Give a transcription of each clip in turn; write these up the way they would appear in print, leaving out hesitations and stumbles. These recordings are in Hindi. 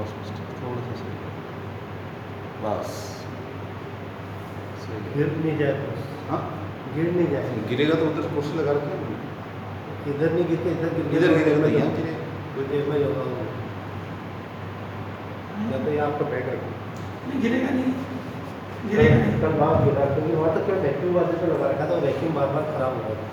ऑलमोस्ट थोड़ा सा सही है। बस सही है। गिर नहीं जाए बस, हाँ गिर नहीं जाए, गिरेगा तो उधर पोस्टर लगा रखे हैं। इधर नहीं गिरते, इधर गिर इधर गिरेगा तो यहाँ गिरेगा। कुछ देर में होगा वो। या तो ये आपको बैग रखो, नहीं गिरेगा नहीं, गिरेगा नहीं। कल बाहर गिरा क्योंकि वहाँ तक क्या वैक्यूम वाले पे लगा रखा था, वैक्यूम बार बार खराब हो रहा था।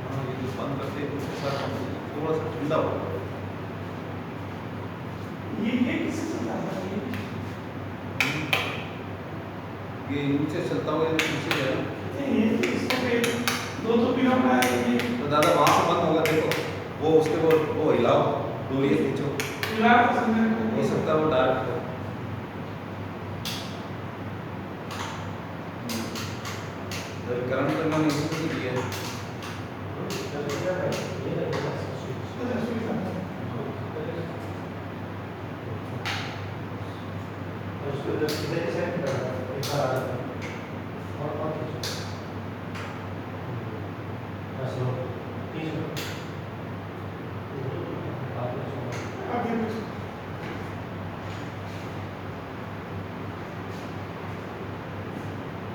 हाँ ये जो बंद करते हैं उसके साथ थोड़ा सा ठंडा होगा। ये किससे चलता है? ये इनसे चलता हुआ ये पीछे है ना। ये इसको पे दो पिनों का है ये। तो दादा वहाँ से बंद होगा, देखो वो उसके वो हिलाओ, डोरी खींचो, फिलहाल तो समझ हो सकता है वो डार्क हो। करंट करना नहीं किया है।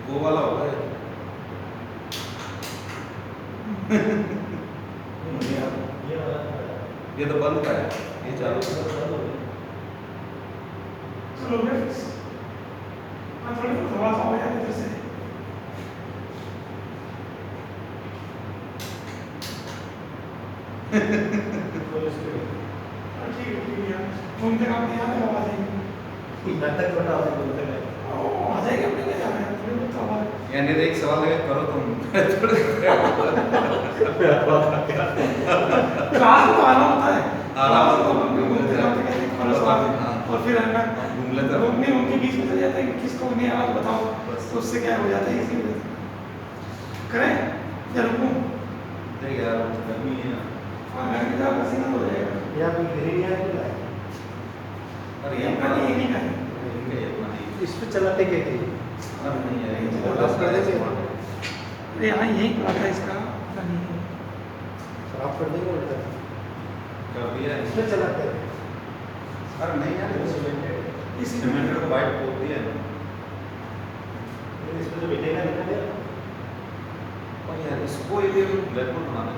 वो वाला होगा ये। ये तो बंद का है, ये चालू है। चलो फ्रेंड्स, मैं थोड़ी थोड़ा सा हो जाए इधर से। ठीक है घूमते घामते यहाँ तक आवाज आएगी। आ जाएगी अपने लिए जाना है थोड़ी बहुत आवाज। यानी तो एक सवाल है, करो तुम। क्लास में तो आना होता है। आना होता है। तो हम घूमते घामते कहते हैं खोलो सवाल, हाँ। और फिर है ना घूम लेते हैं। घूमने उनके बीच में चले जाते हैं कि किसको नहीं आवाज बताओ, बस। तो उससे क्या हो जाता है इसी वजह से। करें या रुकूं? देख यार गर्मी है। हाँ गर्मी का पसीना हो जाएगा। या कोई गिर ही नहीं आएगा। अरे ये अपना नहीं, ये नहीं करें। इनका ये अपना नहीं। इस पे चलाते क्या करिए, अब नहीं है, नहीं, वो चलो, दस कर देंगे। अरे हाँ यही प्लाट है इसका, पता नहीं है। साफ कर देंगे उल्टा, कर दिया है। इसमें चलाते हैं। अरे नहीं यार, इसी सीमेंट को वाइट पोत दिया है। इसमें तो बैठेगा नहीं ना। और यार इसको ये ब्लैकबोर्ड बना दे,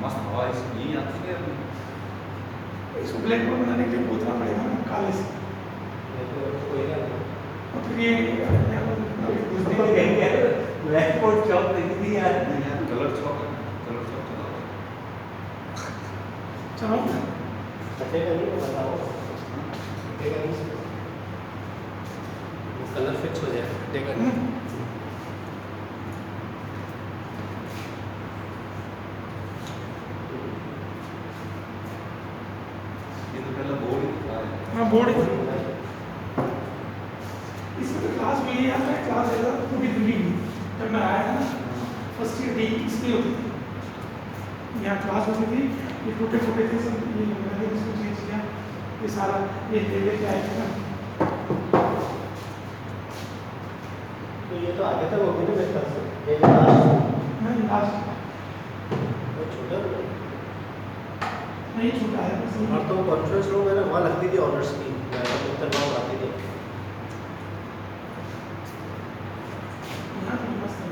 मस्त हवा इसकी यही आती है अपनी। इसको ब्लैक बोर्ड बनाने के लिए पोतना पड़ेगा ना काले से, और फिर ये ब्लैक बोर्ड चौक नहीं दी यार। नहीं यार कलर चौक है, कलर चौक चला चलो हटेगा नहीं, बताओ हटेगा नहीं, वो कलर फिक्स हो जाएगा, हटेगा नहीं। ये तो पहले बोर्ड ही था। हाँ बोर्ड इसमें तो क्लास हुई है, मैं क्लास लेता तो भी दिल्ली में जब मैं आया था ना फर्स्ट ईयर डी इसमें होती थी, यहाँ क्लास होती थी, ये टूटे फूटे थे सब, ये मैंने इसको चेंज किया, ये सारा ये ले लेके आए थे ना। तो ये तो आगे तक होगी ना मेरे ख्याल से, ये लास्ट नहीं लास्ट वो छोटा नहीं छूटा है बस और तो कॉन्फ्रेंस रूम है ना, वहाँ लगती थी ऑनर्स की, उत्तर भाव आती थी। यहाँ तो मस्त है।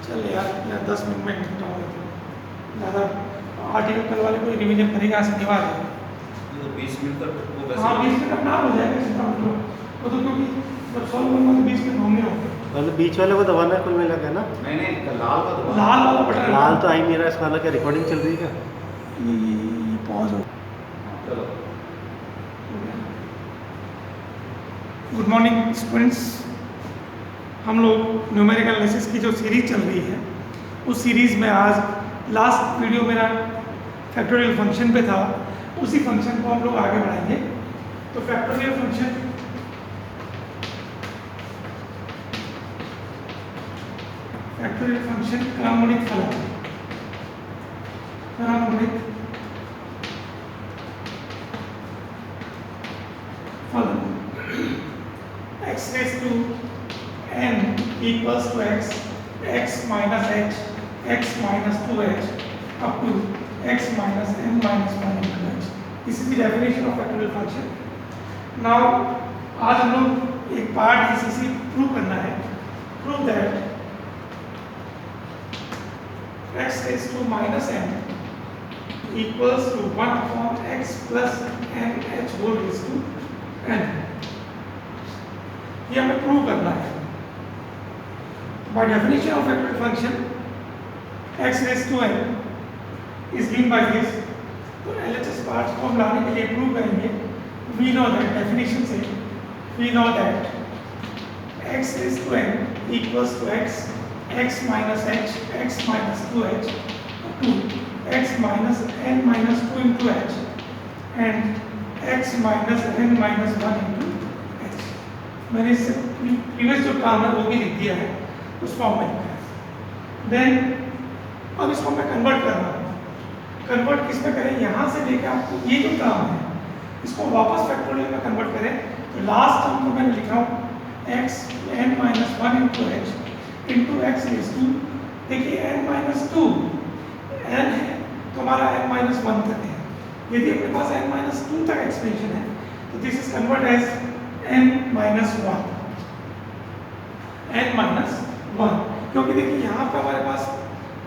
चल यार 10 मिनट में निपटा हो, ज़्यादा आर्टिकल कल वाले कोई रिवीजन करेगा, शनिवार है ये तो 20 मिनट तक वो वैसे हाँ 20 मिनट अपना हो जाएगा, चिंता मत करो। वो तो क्योंकि जब सॉल्व करना तो 20 मिनट होंगे होंगे। मतलब बीच वाले को दबाना है कुल मिला के ना? नहीं लाल का दबा, लाल वाला बटन लाल तो आई नहीं रहा, इसका मतलब क्या रिकॉर्डिंग चल रही है क्या? ये पॉज हो। चलो। गुड मॉर्निंग स्टूडेंट्स, हम लोग न्यूमेरिकल एनालिसिस की जो सीरीज चल रही है उस सीरीज में आज लास्ट वीडियो मेरा फैक्टोरियल फंक्शन पे था, उसी फंक्शन को हम लोग आगे बढ़ाएंगे। तो फैक्टोरियल फंक्शन क्रमगुणित फलन, क्रमगुणित फलन x raised to n equals to x minus h, x minus 2h up to x minus n minus 1 into h. This is the definition of factorial function. Now आज हम लोग एक पार्ट इसी प्रूव करना है, prove that x raised to minus n equals to 1 upon x plus n h whole raised to n. ये हमें प्रूव करना है। By definition of factorial function, x raised to n is given by this. तो LHS पार्ट्स को हम लाने के लिए प्रूव करेंगे। We know that definition से we know that x raised to n equals to x minus h, x minus 2h to x minus n minus 2 into h and x minus n minus 1 into h. मैंने इससे प्रीवियस जो काम है वो भी लिख दिया है, उस फॉर्म में लिखा है। देन अब इसको मैं कन्वर्ट कर रहा हूँ। कन्वर्ट किस में करें? यहाँ से लेकर आपको ये जो टर्म है इसको वापस फैक्टोरियल में कन्वर्ट करें। तो लास्ट टर्म को मैंने लिखा हूँ x n minus 1 into h into x raised to, देखिए n minus 2 n है तो हमारा n minus 1 तक है। यदि अपने पास n minus 2 तक एक्सपेंशन है तो this is convert as n minus 1, n minus 1, क्योंकि देखिए यहाँ पे हमारे पास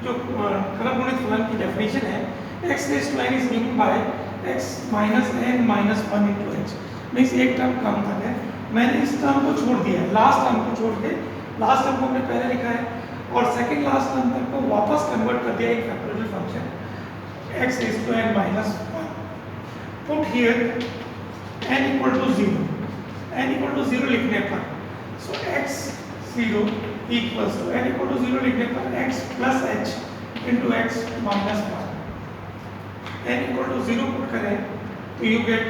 जो क्रमगुणित फलन की डेफिनेशन है x raised to n is given by x minus n minus 1 into h, means एक टर्म कम तक है। मैंने इस टर्म को छोड़ दिया है, लास्ट टर्म को छोड़ के, लास्ट टर्म को हमने पहले लिखा है और सेकंड लास्ट टर्म तक को वापस कन्वर्ट कर दिया एक factorial function x raised to n minus 1. Put here n equal to 0, n equal to 0 लिखने पर so x 0 equals to n equal to 0 लिखने पर x plus h into x minus 1. n equal to 0 put करें तो you get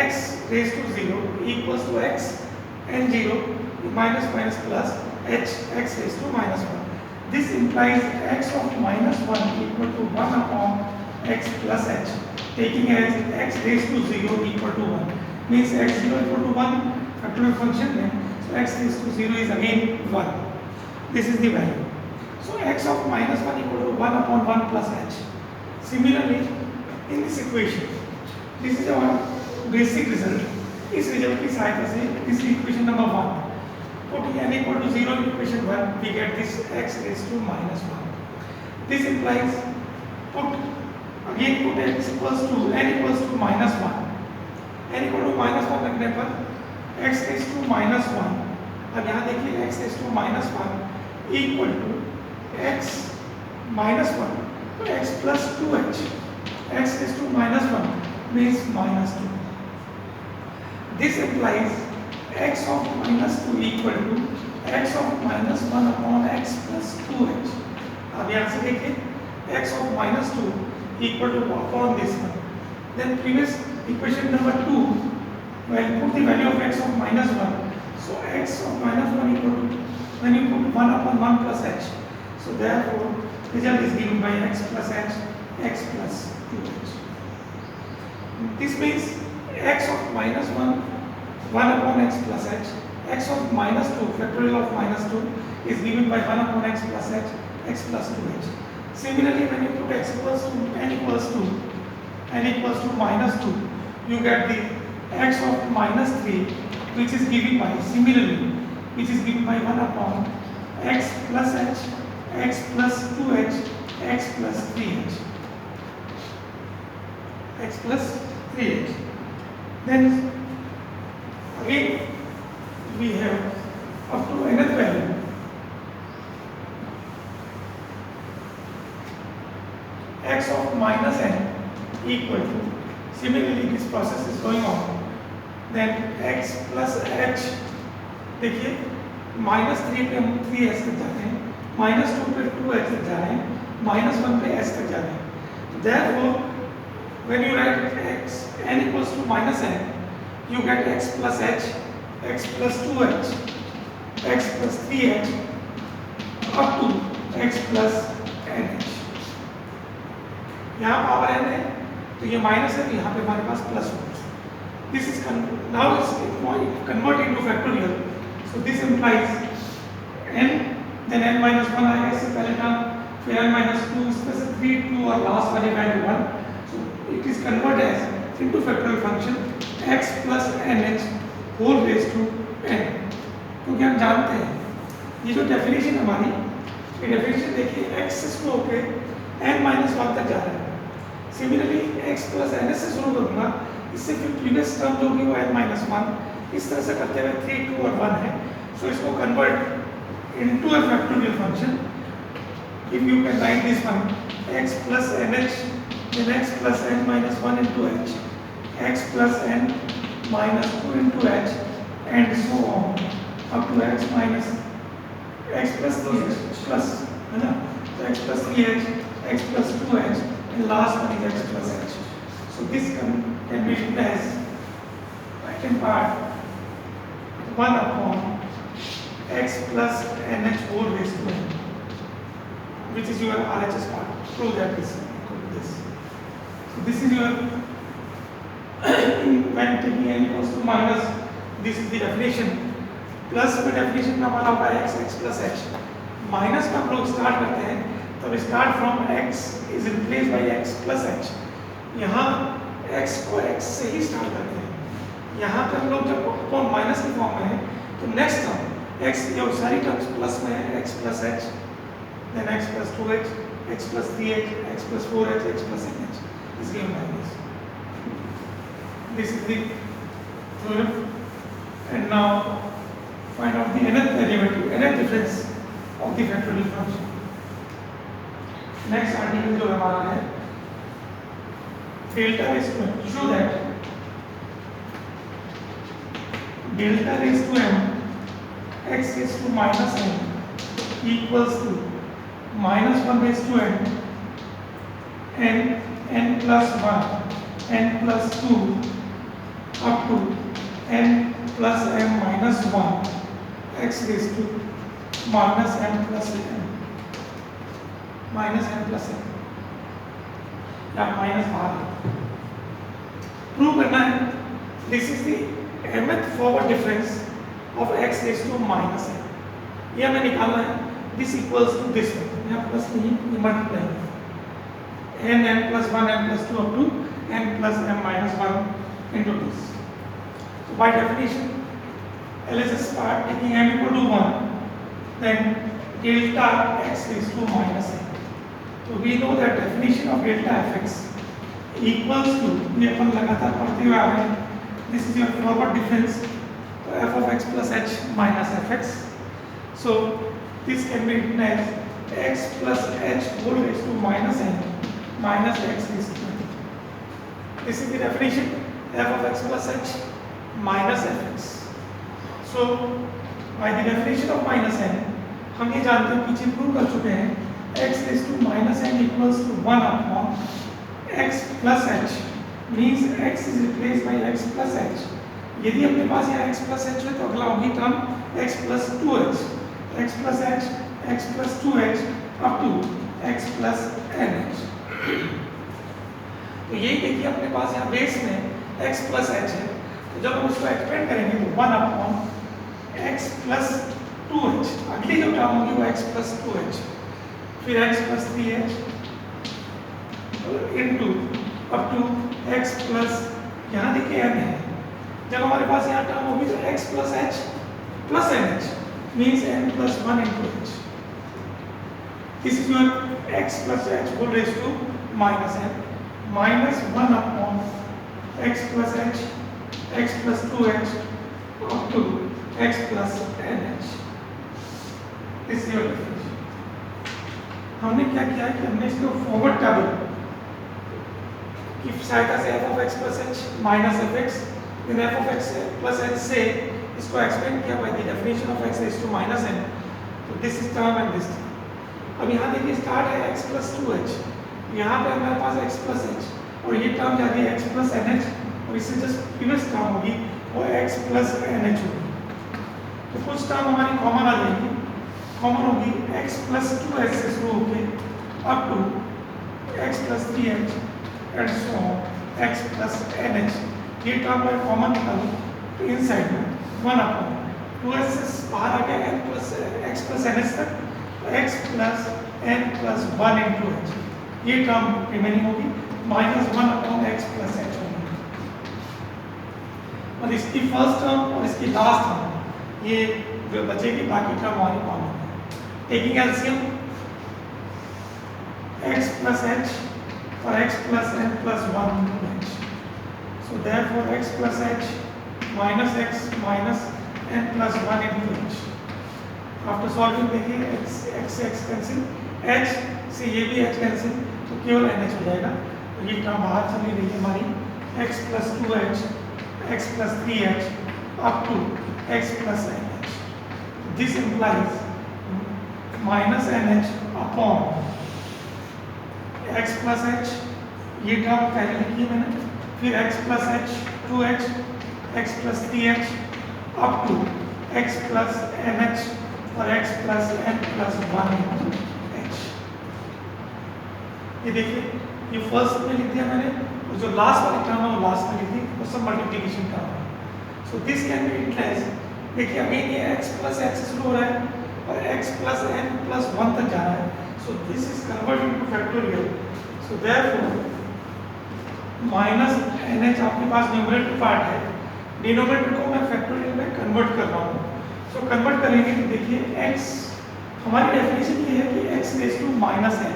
x raised to 0 equals to x n 0 minus minus plus h x raised to minus 1. This implies x of minus 1 equal to 1 upon x plus h, taking as x raised to 0 equal to 1. Means x 0 equal to 1 factorial function है, so x raised to 0 is again 1. This is the value. So x of minus 1 equal to 1 upon 1 plus h. Similarly, in this equation, this is our basic result. इस रिजल्ट की सहायता से this is equation number 1. Put n equal to 0 in equation 1, we get this x raised to minus 1. This implies put x equals to n equals to minus 1. n equal to minus 1 रखने पर x raised to minus 1. अब यहाँ देखिए x raised to minus 1 equal to x minus 1 तो x plus 2h. x raised to minus 1 means minus 2. This implies x of minus 2 equal to x of minus 1 upon x plus 2h. अब यहाँ से देखिए x of minus 2 equal to upon this one. Then previous equation number 2, when put the value of x of minus 1, so x of minus 1 equal to, when you put 1 upon 1 plus h, so therefore result is given by x plus h, x plus 2h. This means x of minus 1 upon x plus h, x of minus 2 factorial of minus 2 is given by 1 upon x plus h, x plus 2h. Similarly, when you put x equals to n equals to minus 2, you get the x of minus 3, which is given by, similarly, which is given by 1 upon x plus h, x plus 2h, x plus 3h. x plus 3h. Then again we have up to nth value x of minus n equal to, similarly this process is going on, then x plus h, देखिए -3 पे हम 3h तक जाते हैं, -2 पे 2h तक जा रहे हैं, -1 पे h तक जा रहे हैं. Therefore when you write x n equals to -n, you get x plus h, x plus 2h, x plus 3h up to x plus nh. यहाँ पावर n है तो ये माइनस है, तो यहाँ पे हमारे पास प्लस होगा. This is now it's converted into factorial. So this implies n, then n minus 1 आएगा इससे पहले टर्म, फिर n minus 2, इसमें से 3, 2 और लास्ट वाले value 1. So it is converted as into factorial function x plus nh whole raised to n. क्योंकि हम जानते हैं ये जो डेफिनेशन हमारी, ये डेफिनेशन देखिए x से शुरू होकर n minus 1 तक जा रहा है. सिमिलरली x plus ns से शुरू करूँगा, इससे फिर प्रीवियस टर्म जो होगी वो n minus 1, इस तरह से करते हुए 3, 2 और 1 है. सो इसको convert into a factorial function. If you can write this one x plus nh, then x plus n minus 1 into h, x plus n minus 2 into h, and so on up to x minus x plus 3h plus, है ना, so x plus 3h, x plus 2h, and last one is x plus h. So this can be written as second part 1 upon x plus nh whole raised to n, which is your RHS part. Prove that this equal to this. So this is your when taking n equals to minus, this is the definition. Plus में डेफिनेशन में हमारा होगा x, x plus h. Minus में हम लोग स्टार्ट करते हैं, तब start from x is replace by x plus h. यहाँ x को x से ही स्टार्ट करते हैं. यहाँ पे हम लोग जब अपॉन माइनस के फॉर्म में है तो नेक्स्ट टर्म x, ये सारी टर्म्स प्लस में है, x plus h, then x plus 2h, x plus 3h, x plus 4h, x plus nh is given by this. This is the theorem. And now find out the nth derivative, nth difference of the factorial function. Next article जो हमारा है delta raised to m. Show that delta raised to m x raised to minus n equals to minus 1 raised to n, n plus 1, n plus 2 up to n plus m minus 1 x raised to minus m plus n, minus m plus n, या माइनस बाहर प्रूव करना है. This is the mth forward difference of x raised to minus n. ये हमें निकालना है. This equals to this one, यहाँ प्लस नहीं, ये मल्टीप्लाई है, n n plus 1 n plus 2 up to n plus m minus 1 into this. So by definition, LHS part taking m equal to 1, then delta x raised to minus n. So we know that definition of delta fx equals to, ये अपन लगातार पढ़ते हुए आ रहे हैं, this is your forward difference, so f of x plus h minus fx. So this can be written as x plus h whole raised to minus n minus x raised to n. This is the definition, f of x plus h minus fx. So by the definition of minus n, हम ये जानते हैं, पीछे प्रूव कर चुके हैं, x raised to minus n equals to 1 upon x plus h, means x is replaced by x plus h. यदि अपने पास यहाँ x plus h है तो अगला होगी term x plus 2h, x plus h, x plus 2h up to x plus nh. तो यही देखिए अपने पास यहाँ बेस में x plus h है, तो जब हम उसको एक्सपेंड करेंगे तो 1 upon x plus 2h, अगली जो टर्म होगी वो x plus 2h, फिर x plus 3h into up to x plus, यहाँ देखिए n है, जब हमारे पास यहाँ टर्म होगी तो x plus h plus nh means n plus 1 into h. This is your x plus h whole raised to minus n minus 1 upon x plus h x plus 2h up to x plus nh. This is your definition. हमने क्या किया है कि हमने इसको फॉरवर्ड टेबल की सहायता से f of x plus h minus fx then f of x plus h से इसको एक्सप्लेन किया by the definition of x raised to minus n. तो this is term and this term. अब यहाँ देखिए स्टार्ट है x plus 2h, यहाँ पे हमारे पास x plus h और ये टर्म जाती है x plus nh और इससे जस्ट प्रीवियस टर्म होगी वो x plus nh होगी. तो कुछ टर्म हमारी कॉमन आ जाएगी, कॉमन होगी x plus 2h से शुरू होके up to x plus 3h and so on x plus nh. ये टर्म मैं कॉमन निकालूँ तो इन साइड में 1 अपॉन 2h से बाहर आ गया n plus x plus nh तक x plus n plus 1 into h. ये टर्म रिमेनिंग होगी minus 1 upon x plus h होगी. और इसकी फर्स्ट टर्म और इसकी लास्ट टर्म ये जो बचेगी, बाकी टर्म हमारी कॉमन है. Taking LCM x plus h for x plus n plus 1 into h. So therefore x plus h minus x minus n plus 1 into h. After solving देखिए x कैंसिल, h से ये भी h कैंसिल, तो केवल nh हो जाएगा. तो ये टर्म बाहर चली रही है हमारी x plus 2h, x plus 3h up to x plus nh. This implies minus nh upon x plus h. ये टर्म पहले लिखी है मैंने, फिर x plus h 2h, x plus 3h up to x plus nh और x plus n plus 1 into h. ये देखिए ये फर्स्ट में लिख दिया मैंने और जो लास्ट वाली टर्म है वो लास्ट में लिख दी, वो सब मल्टीप्लिकेशन टर्म है. So this can be utilised. देखिए अगेन ये x plus h से शुरू हो रहा है और x plus n plus 1 तक जा रहा है. So this is converted into factorial. So therefore minus nh आपके पास न्यूमरेटर पार्ट है, डिनोमिनेटर को मैं फैक्टोरियल में कन्वर्ट कर रहा हूँ. तो कन्वर्ट करेंगे तो देखिए x, हमारी डेफिनेशन ये है कि x raise to minus n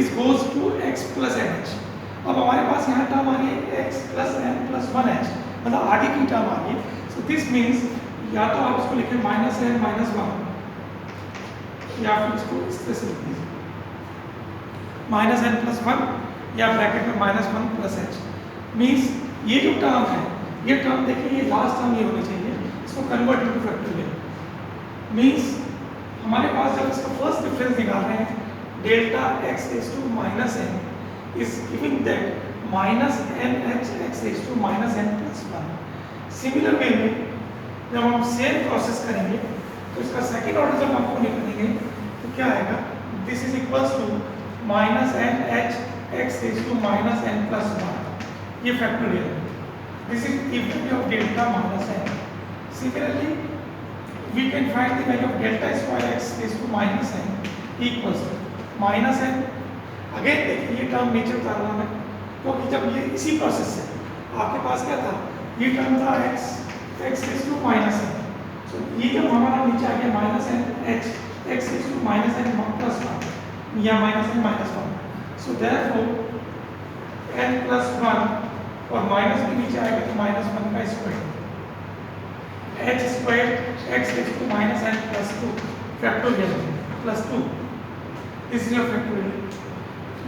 is goes to x plus nh. अब हमारे पास यहाँ टर्म आ रही है x plus n plus 1h, मतलब आगे की टर्म आ रही है. सो दिस मीन्स या तो आप इसको लिखें माइनस n माइनस 1 या फिर इसको इस तरह से लिख दीजिए माइनस n प्लस 1 या ब्रैकेट में माइनस 1 प्लस h. मीन्स ये जो टर्म है, ये टर्म देखिए ये लास्ट टर्म ये होनी चाहिए, इसको कन्वर्ट इनटू फैक्टोरियल. मीन्स हमारे पास जब इसका फर्स्ट डिफरेंस निकाल रहे हैं delta x raise to minus n is giving that minus n h x raise to minus n plus 1. Similar way में जब हम सेम प्रोसेस करेंगे तो इसका सेकेंड ऑर्डर जब आपको निकालेंगे तो क्या आएगा, this is equals to minus n h x raise to minus n plus 1. ये factorial. This is equal of delta minus n. Similarly, we can find the value of delta square x raised to minus n equals to minus n. Again देखिए ये टर्म नीचे उतार रहा मैं, क्योंकि जब ये इसी प्रोसेस से आपके पास क्या था, ये टर्म था x raised to minus n. So ये जब हमारा नीचे आ गया minus n h x raised to minus n plus 1 या minus n minus 1. So therefore n plus 1 और माइनस भी नीचे आएगा तो माइनस 1 का square h square x raised to minus n plus 2 factorial plus 2. This is your factorial.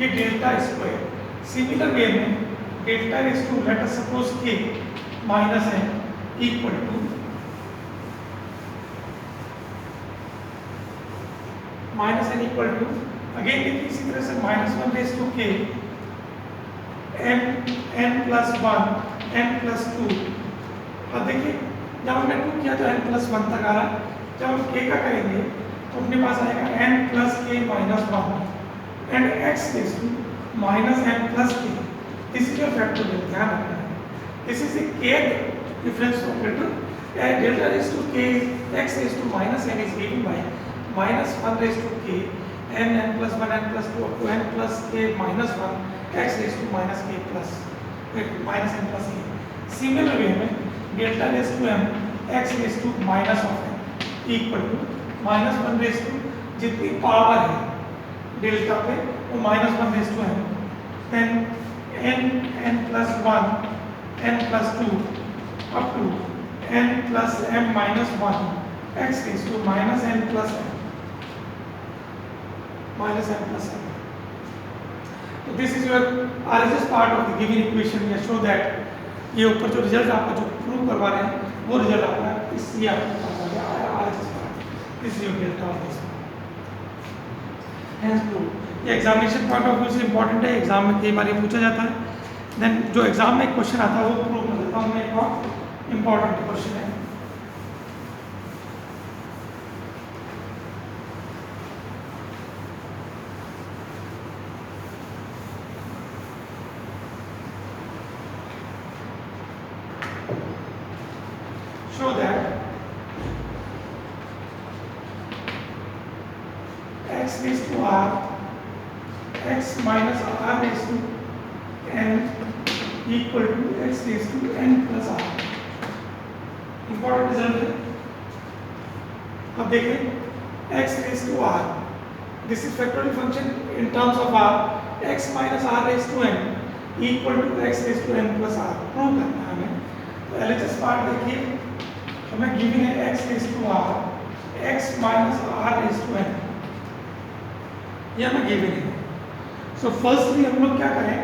ये डेल्टा स्क्वायर. सिमिलर वे में delta raised to let us suppose k minus n equal to minus n equal to again देखिए इसी तरह से minus 1 raised to k n plus 1 n plus 2. अब देखिए जब हमने 2 किया तो n प्लस 1 तक आ रहा है. जब हम k का करेंगे तो अपने पास आएगा n plus k minus 1 and x raise to minus n plus k. This is your factorial. ध्यान रखना है this is a k difference operator. Delta raise to k x raise to minus n is given by minus 1 raise to k n plus 1 n plus 2 to n plus k minus 1 x raise to minus k plus minus n plus k. Similar way में delta raise to m x raise to minus of n equal to minus 1 raise to जितनी पावर है डेल्टा पे वो minus 1 raise to m then n plus 1 n plus 2 up to n plus m minus 1 x raised to minus n plus m So this is your RHS part of the given equation. या show that ये ऊपर जो रिजल्ट आपका जो प्रूव करवा रहे हैं वो रिजल्ट आपका इसलिए आपके पास आ गया RHS part. This is your delta of this. Hence proof. ये एग्जामिनेशन पॉइंट ऑफ व्यू से इंपॉर्टेंट है, एग्जाम में कई बार ये पूछा जाता है. देन जो एग्जाम में एक क्वेश्चन आता है वो प्रूव कर देता हूँ मैं. एक और इंपॉर्टेंट क्वेश्चन है. Show that x raised to r, x minus r raised to n equal to x raised to n plus r. Important result है. अब देखें x raised to r. This is factorial function in terms of r. x minus r raised to n equal to x raised to n plus r. Prove करना है हमें. तो LHS पार्ट देखिए. हमें गिवन है x raised to r, x minus r raised to n. ये हमें गिवन है. सो फर्स्टली हम लोग क्या करें,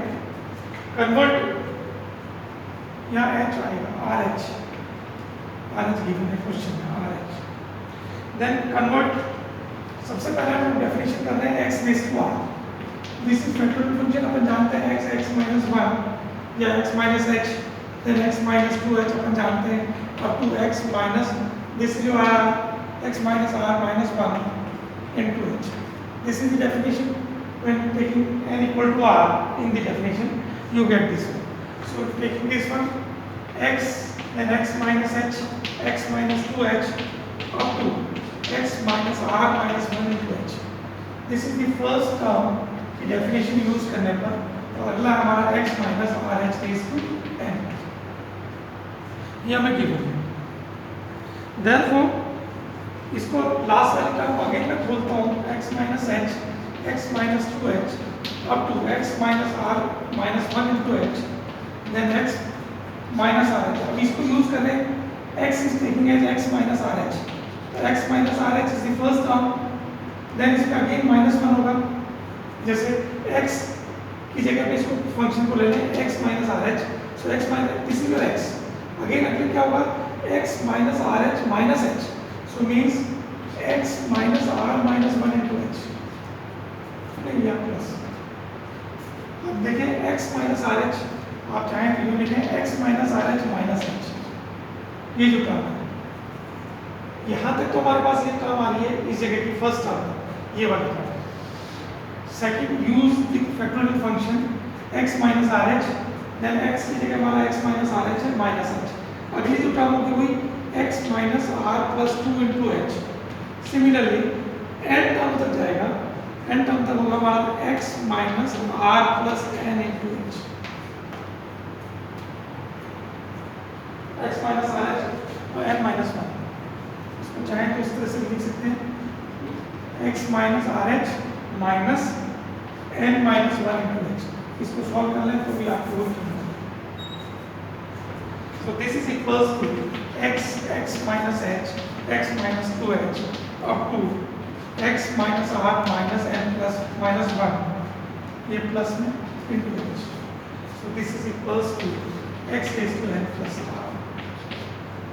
कन्वर्ट, यहाँ h आएगा RH गिवन है क्वेश्चन में RH. देन कन्वर्ट, सबसे पहले हम डेफिनेशन कर रहे हैं x raised to r. This is factorial function. अपन जानते हैं x minus 1 या x minus h, then x minus 2h अपन जानते हैं up to x minus this is your x minus r minus 1 into h. This is the definition. When taking n equal to r in the definition, you get this one. So taking this one, x then x minus h, x minus 2h up to x minus r minus 1 into h. This is the first term की definition use करने पर. और अगला हमारा x minus r h raised to n. ये हमें गिवन है. Therefore, इसको लास्ट वाले टर्म को अगेन मैं खोलता हूँ, x minus h, x minus 2h up to x minus r minus 1 into h, then x minus rh. अब इसको यूज कर रहे हैं, x is taking as x minus rh. तो x minus rh is the first term. then इसका अगेन minus 1 होगा. जैसे x की जगह पे इसको फंक्शन को ले लें x minus rh. so x minus, this is your x. Again अगले क्या होगा, x minus rh minus h. So means x minus r minus 1 into h. या प्लस. अब देखें x minus rh, आप चाहें तो यूँ लिखें x minus rh minus h. ये जो टर्म है, यहाँ तक तो हमारे पास ये टर्म आ रही है, इस जगह की फर्स्ट टर्म, ये वाली term. Second, use the factorial function x minus rh, then x की जगह हमारा x minus rh है minus h. अगली जो टर्म होगी वही x minus r plus 2 into h. Similarly n term तक जाएगा, n टर्म तक होगा हमारा x minus r plus n into h. x minus r h और n minus 1. इसको चाहें तो इस तरह से लिख सकते हैं, x minus r h minus n minus 1 into h. इसको सॉल्व कर लें तो भी आपको वही term. So this is equals to x minus h, x minus 2h up to x minus r minus n plus minus 1, ये प्लस में into h. So this is equals to x raised to n plus r.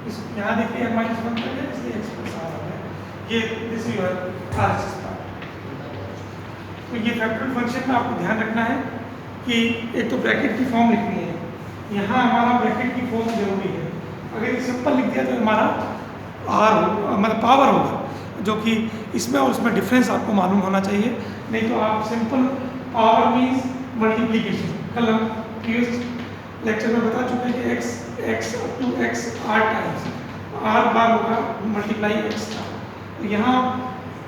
इस यहाँ देखिए n minus 1 तक है, इसलिए x plus r आ गया. ये this is your RHS part. तो ये फैक्टोरियल फंक्शन में आपको ध्यान रखना है कि एक तो ब्रैकेट की फॉर्म लिखनी है, यहाँ हमारा ब्रैकेट की फॉर्म जरूरी है. अगर ये सिंपल लिख दिया तो हमारा आर मतलब पावर होगा, जो कि इसमें और उसमें डिफरेंस आपको मालूम होना चाहिए. नहीं तो आप सिंपल पावर मीन्स मल्टीप्लिकेशन. कल हम प्रीवियस लेक्चर में बता चुके हैं कि x up to x r times r बार होगा मल्टीप्लाई x का. तो यहाँ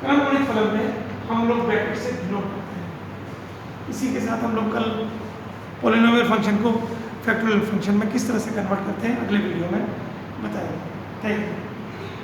क्रमगुणित फलन में हम लोग ब्रैकेट से डिनोट करते हैं. इसी के साथ हम लोग कल पॉलिनोमियल फंक्शन को फैक्टोरियल फंक्शन में किस तरह से कन्वर्ट करते हैं अगले वीडियो में बताएंगे. Thank you.